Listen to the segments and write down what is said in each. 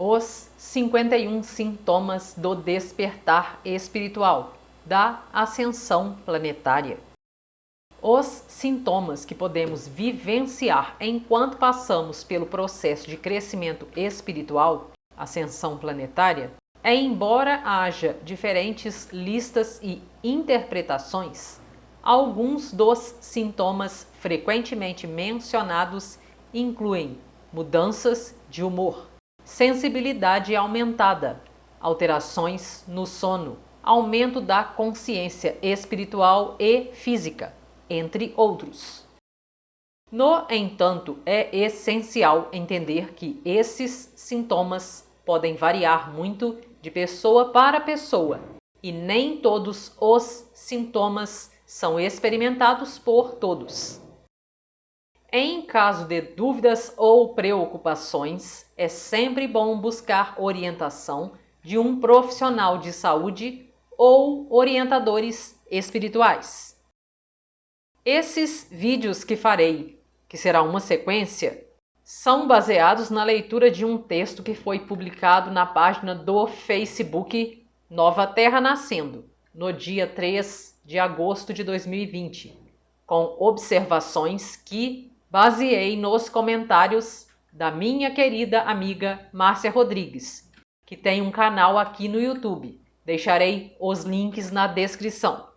Os 51 sintomas do despertar espiritual, da ascensão planetária. Os sintomas que podemos vivenciar enquanto passamos pelo processo de crescimento espiritual, ascensão planetária, embora haja diferentes listas e interpretações, alguns dos sintomas frequentemente mencionados incluem mudanças de humor, sensibilidade aumentada, alterações no sono, aumento da consciência espiritual e física, entre outros. No entanto, é essencial entender que esses sintomas podem variar muito de pessoa para pessoa e nem todos os sintomas são experimentados por todos. Em caso de dúvidas ou preocupações, é sempre bom buscar orientação de um profissional de saúde ou orientadores espirituais. Esses vídeos que farei, que será uma sequência, são baseados na leitura de um texto que foi publicado na página do Facebook Nova Terra Nascendo, no dia 3 de agosto de 2020, com observações que baseei nos comentários da minha querida amiga Márcia Rodrigues, que tem um canal aqui no YouTube. Deixarei os links na descrição.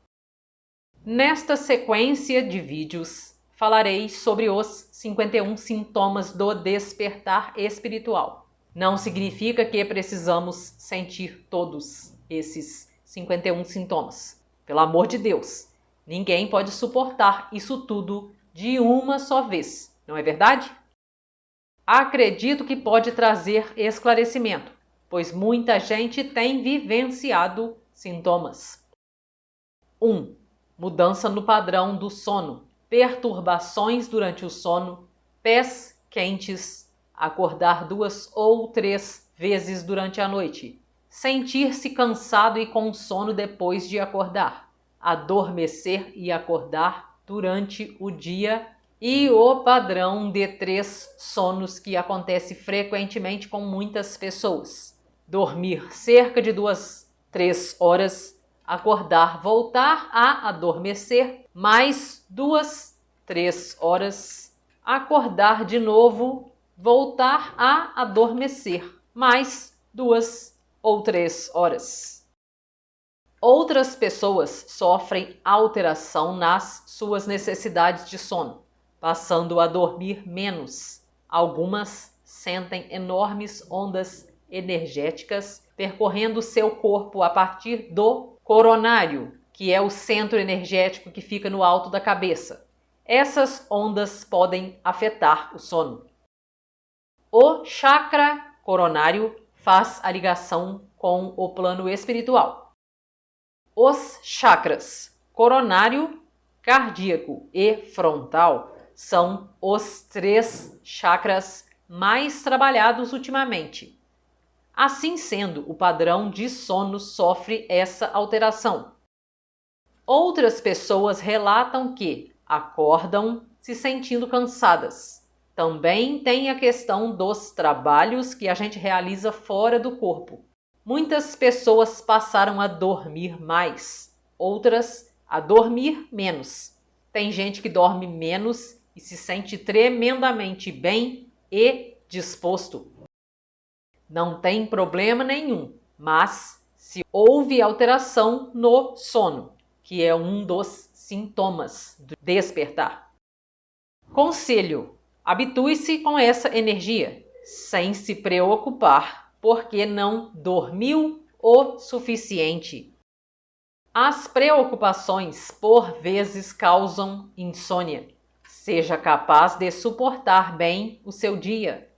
Nesta sequência de vídeos, falarei sobre os 51 sintomas do despertar espiritual. Não significa que precisamos sentir todos esses 51 sintomas. Pelo amor de Deus, ninguém pode suportar isso tudo de uma só vez, não é verdade? Acredito que pode trazer esclarecimento, pois muita gente tem vivenciado sintomas. 1. Mudança no padrão do sono, perturbações durante o sono, pés quentes, acordar 2 ou 3 vezes durante a noite, sentir-se cansado e com sono depois de acordar, adormecer e acordar durante o dia e o padrão de 3 sonos que acontece frequentemente com muitas pessoas. Dormir cerca de 2, 3 horas, acordar, voltar a adormecer, mais 2, 3 horas, acordar de novo, voltar a adormecer, mais 2 ou 3 horas. Outras pessoas sofrem alteração nas suas necessidades de sono, passando a dormir menos. Algumas sentem enormes ondas energéticas percorrendo seu corpo a partir do coronário, que é o centro energético que fica no alto da cabeça. Essas ondas podem afetar o sono. O chakra coronário faz a ligação com o plano espiritual. Os chakras coronário, cardíaco e frontal são os 3 chakras mais trabalhados ultimamente. Assim sendo, o padrão de sono sofre essa alteração. Outras pessoas relatam que acordam se sentindo cansadas. Também tem a questão dos trabalhos que a gente realiza fora do corpo. Muitas pessoas passaram a dormir mais, outras a dormir menos. Tem gente que dorme menos e se sente tremendamente bem e disposto. Não tem problema nenhum, mas se houve alteração no sono, que é um dos sintomas do despertar. Conselho: habitue-se com essa energia, sem se preocupar, porque não dormiu o suficiente. As preocupações, por vezes, causam insônia. Seja capaz de suportar bem o seu dia.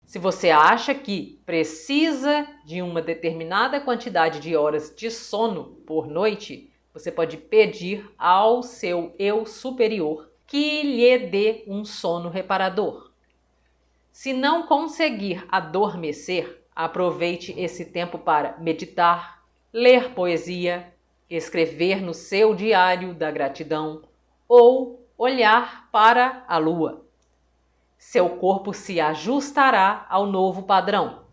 Se você acha que precisa de uma determinada quantidade de horas de sono por noite, você pode pedir ao seu eu superior que lhe dê um sono reparador. Se não conseguir adormecer, aproveite esse tempo para meditar, ler poesia, escrever no seu diário da gratidão ou olhar para a lua. Seu corpo se ajustará ao novo padrão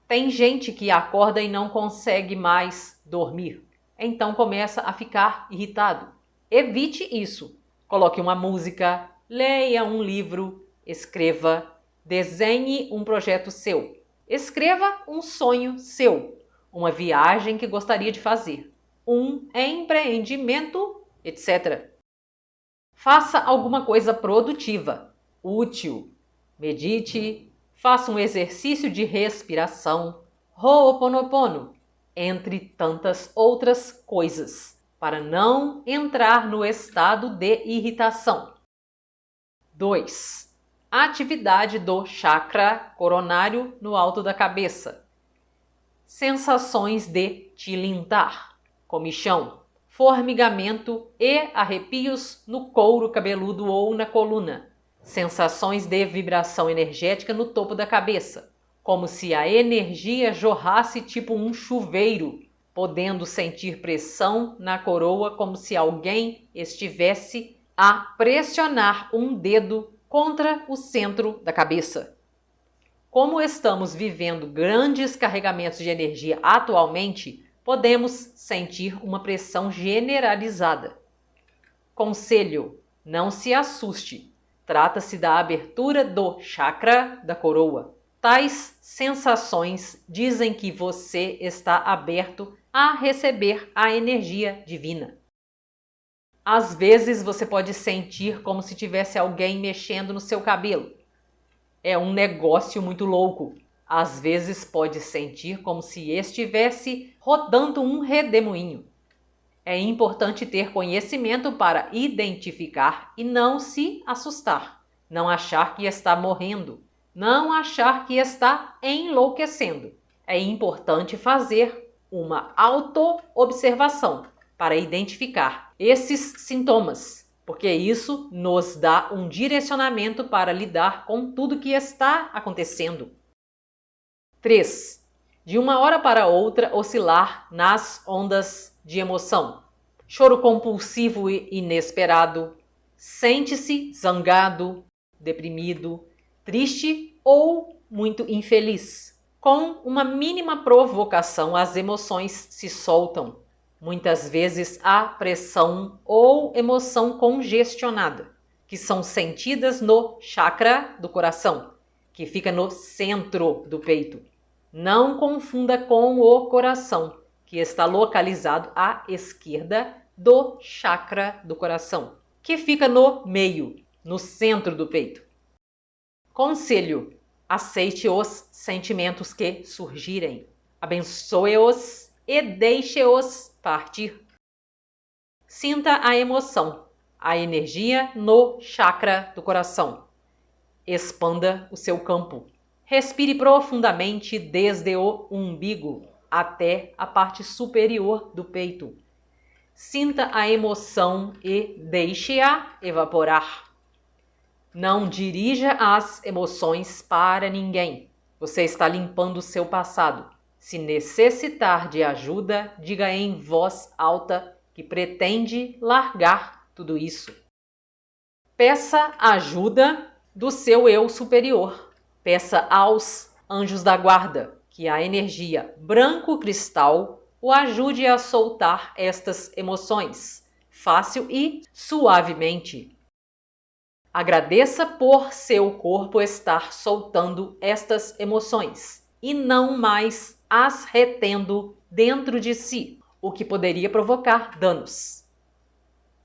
Tem gente que acorda e não consegue mais dormir, então começa a ficar irritado. Evite isso. Coloque uma música, leia um livro, escreva, desenhe um projeto seu. Escreva um sonho seu, uma viagem que gostaria de fazer, um empreendimento, etc. Faça alguma coisa produtiva, útil. Medite, faça um exercício de respiração, Ho'oponopono, entre tantas outras coisas, para não entrar no estado de irritação. 2. Atividade do chakra coronário no alto da cabeça. Sensações de tilintar, comichão, formigamento e arrepios no couro cabeludo ou na coluna. Sensações de vibração energética no topo da cabeça, como se a energia jorrasse tipo um chuveiro, podendo sentir pressão na coroa como se alguém estivesse a pressionar um dedo contra o centro da cabeça. Como estamos vivendo grandes carregamentos de energia atualmente, podemos sentir uma pressão generalizada. Conselho: não se assuste. Trata-se da abertura do chakra da coroa. Tais sensações dizem que você está aberto a receber a energia divina. Às vezes você pode sentir como se tivesse alguém mexendo no seu cabelo. É um negócio muito louco. Às vezes pode sentir como se estivesse rodando um redemoinho. É importante ter conhecimento para identificar e não se assustar. Não achar que está morrendo. Não achar que está enlouquecendo. É importante fazer uma auto-observação para identificar esses sintomas, porque isso nos dá um direcionamento para lidar com tudo que está acontecendo. 3. De uma hora para outra, oscilar nas ondas de emoção. Choro compulsivo e inesperado. Sente-se zangado, deprimido, triste ou muito infeliz. Com uma mínima provocação, as emoções se soltam. Muitas vezes há pressão ou emoção congestionada, que são sentidas no chakra do coração, que fica no centro do peito. Não confunda com o coração, que está localizado à esquerda do chakra do coração, que fica no meio, no centro do peito. Conselho: aceite os sentimentos que surgirem, abençoe-os e deixe-os partir. Sinta a emoção, a energia no chakra do coração. Expanda o seu campo. Respire profundamente desde o umbigo até a parte superior do peito. Sinta a emoção e deixe-a evaporar. Não dirija as emoções para ninguém. Você está limpando o seu passado. Se necessitar de ajuda, diga em voz alta que pretende largar tudo isso. Peça ajuda do seu eu superior. Peça aos anjos da guarda que a energia branco cristal o ajude a soltar estas emoções, fácil e suavemente. Agradeça por seu corpo estar soltando estas emoções e não mais as retendo dentro de si, o que poderia provocar danos.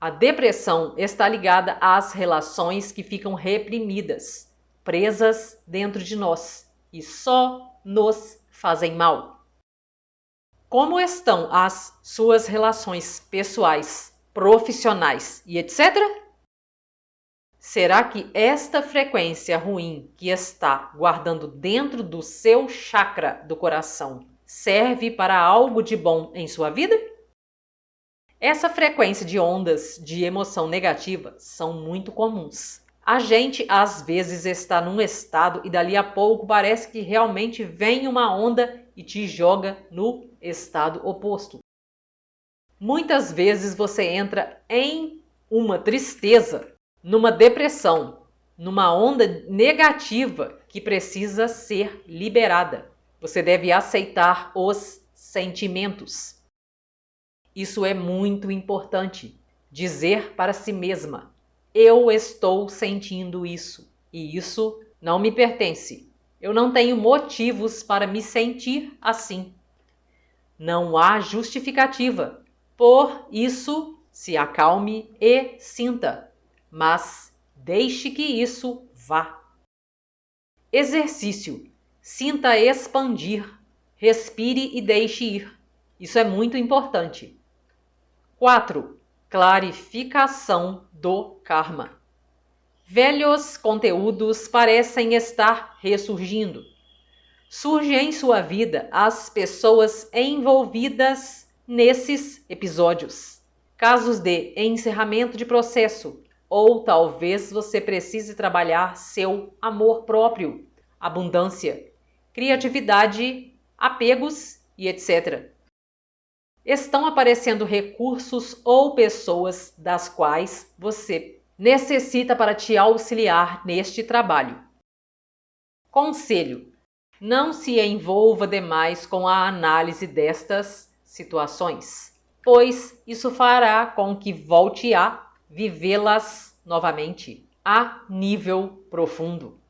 A depressão está ligada às relações que ficam reprimidas, presas dentro de nós e só nos fazem mal. Como estão as suas relações pessoais, profissionais e etc? Será que esta frequência ruim que está guardando dentro do seu chakra do coração serve para algo de bom em sua vida? Essa frequência de ondas de emoção negativa são muito comuns. A gente às vezes está num estado e dali a pouco parece que realmente vem uma onda e te joga no estado oposto. Muitas vezes você entra em uma tristeza, numa depressão, numa onda negativa que precisa ser liberada. Você deve aceitar os sentimentos. Isso é muito importante. Dizer para si mesma: eu estou sentindo isso e isso não me pertence. Eu não tenho motivos para me sentir assim. Não há justificativa. Por isso, se acalme e sinta, mas deixe que isso vá. Exercício. Sinta expandir. Respire e deixe ir. Isso é muito importante. 4. Clarificação do karma. Velhos conteúdos parecem estar ressurgindo. Surge em sua vida as pessoas envolvidas nesses episódios. Casos de encerramento de processo, ou talvez você precise trabalhar seu amor próprio, abundância, criatividade, apegos e etc. Estão aparecendo recursos ou pessoas das quais você necessita para te auxiliar neste trabalho. Conselho: não se envolva demais com a análise destas situações, pois isso fará com que volte a vivê-las novamente, a nível profundo.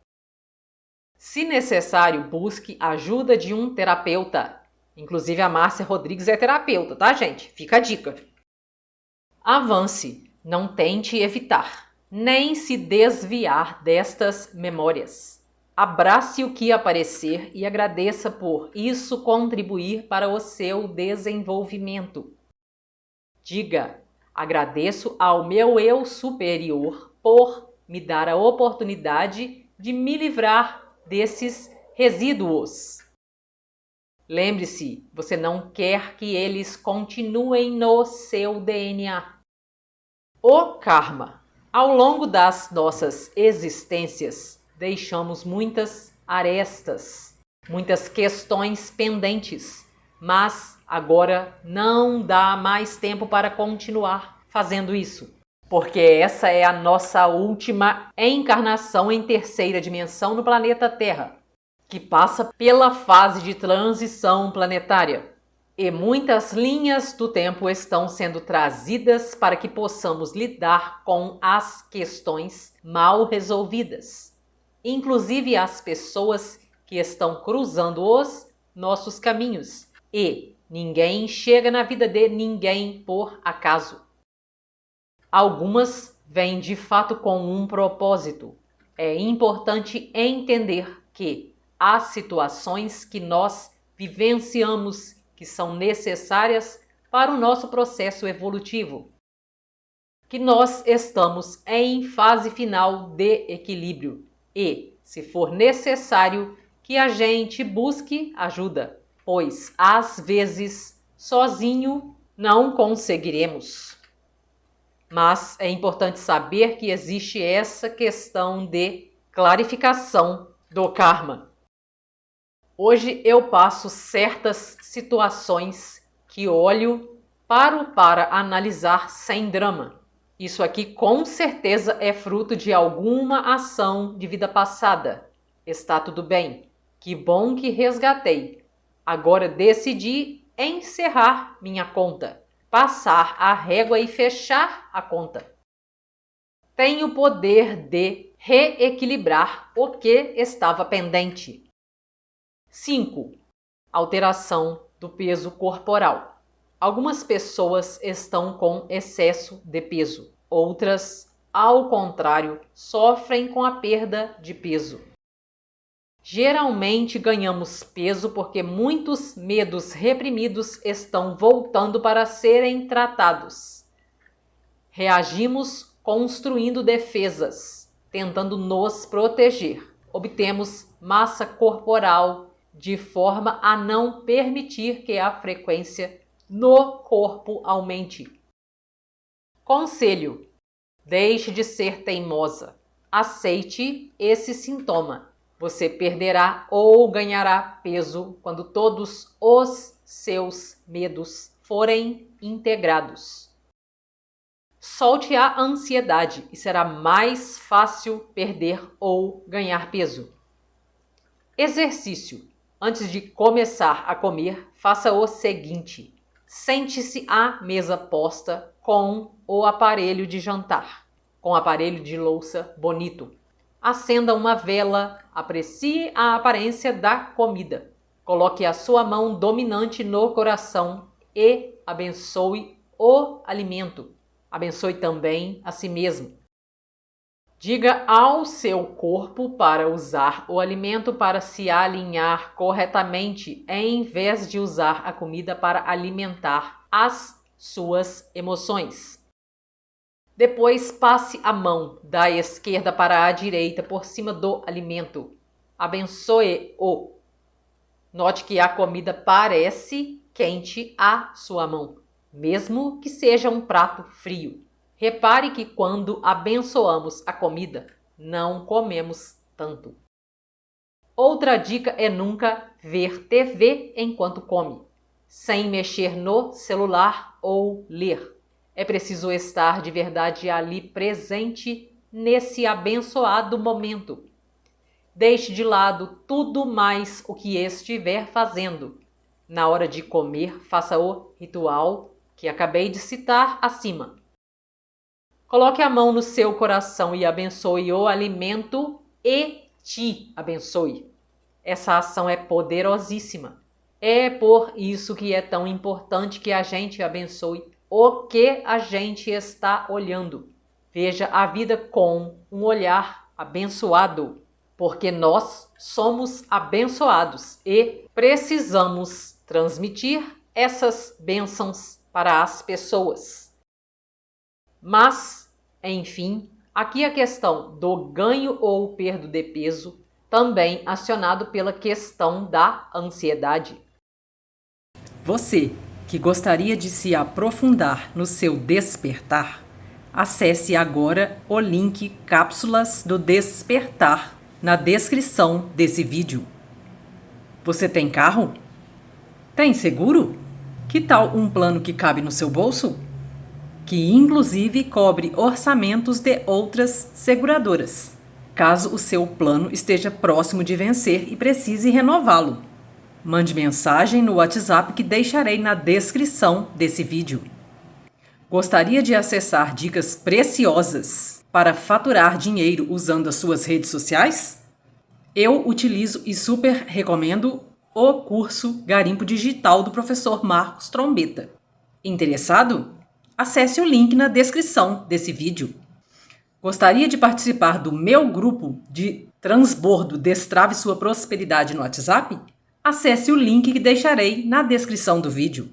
Se necessário, busque ajuda de um terapeuta. Inclusive a Márcia Rodrigues é terapeuta, tá, gente? Fica a dica. Avance, não tente evitar, nem se desviar destas memórias. Abrace o que aparecer e agradeça por isso contribuir para o seu desenvolvimento. Diga: agradeço ao meu eu superior por me dar a oportunidade de me livrar desses resíduos. Lembre-se, você não quer que eles continuem no seu DNA. O karma. Ao longo das nossas existências, deixamos muitas arestas, muitas questões pendentes, mas agora não dá mais tempo para continuar fazendo isso, porque essa é a nossa última encarnação em terceira dimensão no planeta Terra, que passa pela fase de transição planetária. E muitas linhas do tempo estão sendo trazidas para que possamos lidar com as questões mal resolvidas, inclusive as pessoas que estão cruzando os nossos caminhos. E ninguém chega na vida de ninguém por acaso. Algumas vêm de fato com um propósito. É importante entender que há situações que nós vivenciamos que são necessárias para o nosso processo evolutivo, que nós estamos em fase final de equilíbrio e, se for necessário, que a gente busque ajuda, pois às vezes sozinho não conseguiremos. Mas é importante saber que existe essa questão de clarificação do karma. Hoje eu passo certas situações que olho, paro para analisar sem drama. Isso aqui com certeza é fruto de alguma ação de vida passada. Está tudo bem. Que bom que resgatei. Agora decidi encerrar minha conta, passar a régua e fechar a conta. Tenho o poder de reequilibrar o que estava pendente. 5. Alteração do peso corporal. Algumas pessoas estão com excesso de peso. Outras, ao contrário, sofrem com a perda de peso. Geralmente ganhamos peso porque muitos medos reprimidos estão voltando para serem tratados. Reagimos construindo defesas, tentando nos proteger. Obtemos massa corporal de forma a não permitir que a frequência no corpo aumente. Conselho: deixe de ser teimosa. Aceite esse sintoma. Você perderá ou ganhará peso quando todos os seus medos forem integrados. Solte a ansiedade e será mais fácil perder ou ganhar peso. Exercício. Antes de começar a comer, faça o seguinte: sente-se à mesa posta com o aparelho de jantar, com o aparelho de louça bonito. Acenda uma vela, aprecie a aparência da comida. Coloque a sua mão dominante no coração e abençoe o alimento. Abençoe também a si mesmo. Diga ao seu corpo para usar o alimento para se alinhar corretamente, em vez de usar a comida para alimentar as suas emoções. Depois passe a mão da esquerda para a direita por cima do alimento. Abençoe-o. Note que a comida parece quente à sua mão, mesmo que seja um prato frio. Repare que quando abençoamos a comida, não comemos tanto. Outra dica é nunca ver TV enquanto come, sem mexer no celular ou ler. É preciso estar de verdade ali presente nesse abençoado momento. Deixe de lado tudo mais o que estiver fazendo. Na hora de comer, faça o ritual que acabei de citar acima. Coloque a mão no seu coração e abençoe o alimento e te abençoe. Essa ação é poderosíssima. É por isso que é tão importante que a gente abençoe o que a gente está olhando. Veja a vida com um olhar abençoado, porque nós somos abençoados e precisamos transmitir essas bênçãos para as pessoas. Mas, enfim, aqui a questão do ganho ou perda de peso, também acionado pela questão da ansiedade. Você que gostaria de se aprofundar no seu despertar, acesse agora o link Cápsulas do Despertar na descrição desse vídeo. Você tem carro? Tem seguro? Que tal um plano que cabe no seu bolso? Que inclusive cobre orçamentos de outras seguradoras, caso o seu plano esteja próximo de vencer e precise renová-lo. Mande mensagem no WhatsApp que deixarei na descrição desse vídeo. Gostaria de acessar dicas preciosas para faturar dinheiro usando as suas redes sociais? Eu utilizo e super recomendo o curso Garimpo Digital do professor Marcos Trombetta. Interessado? Acesse o link na descrição desse vídeo. Gostaria de participar do meu grupo de transbordo Destrave Sua Prosperidade no WhatsApp? Acesse o link que deixarei na descrição do vídeo.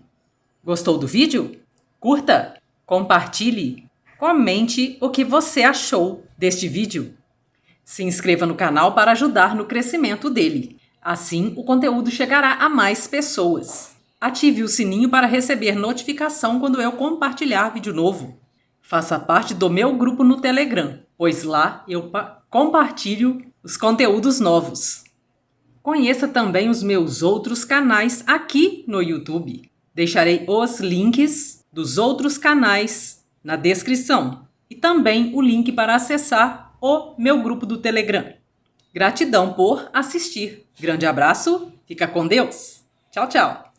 Gostou do vídeo? Curta, compartilhe, comente o que você achou deste vídeo. Se inscreva no canal para ajudar no crescimento dele. Assim, o conteúdo chegará a mais pessoas. Ative o sininho para receber notificação quando eu compartilhar vídeo novo. Faça parte do meu grupo no Telegram, pois lá eu compartilho os conteúdos novos. Conheça também os meus outros canais aqui no YouTube. Deixarei os links dos outros canais na descrição e também o link para acessar o meu grupo do Telegram. Gratidão por assistir. Grande abraço, fica com Deus. Tchau, tchau.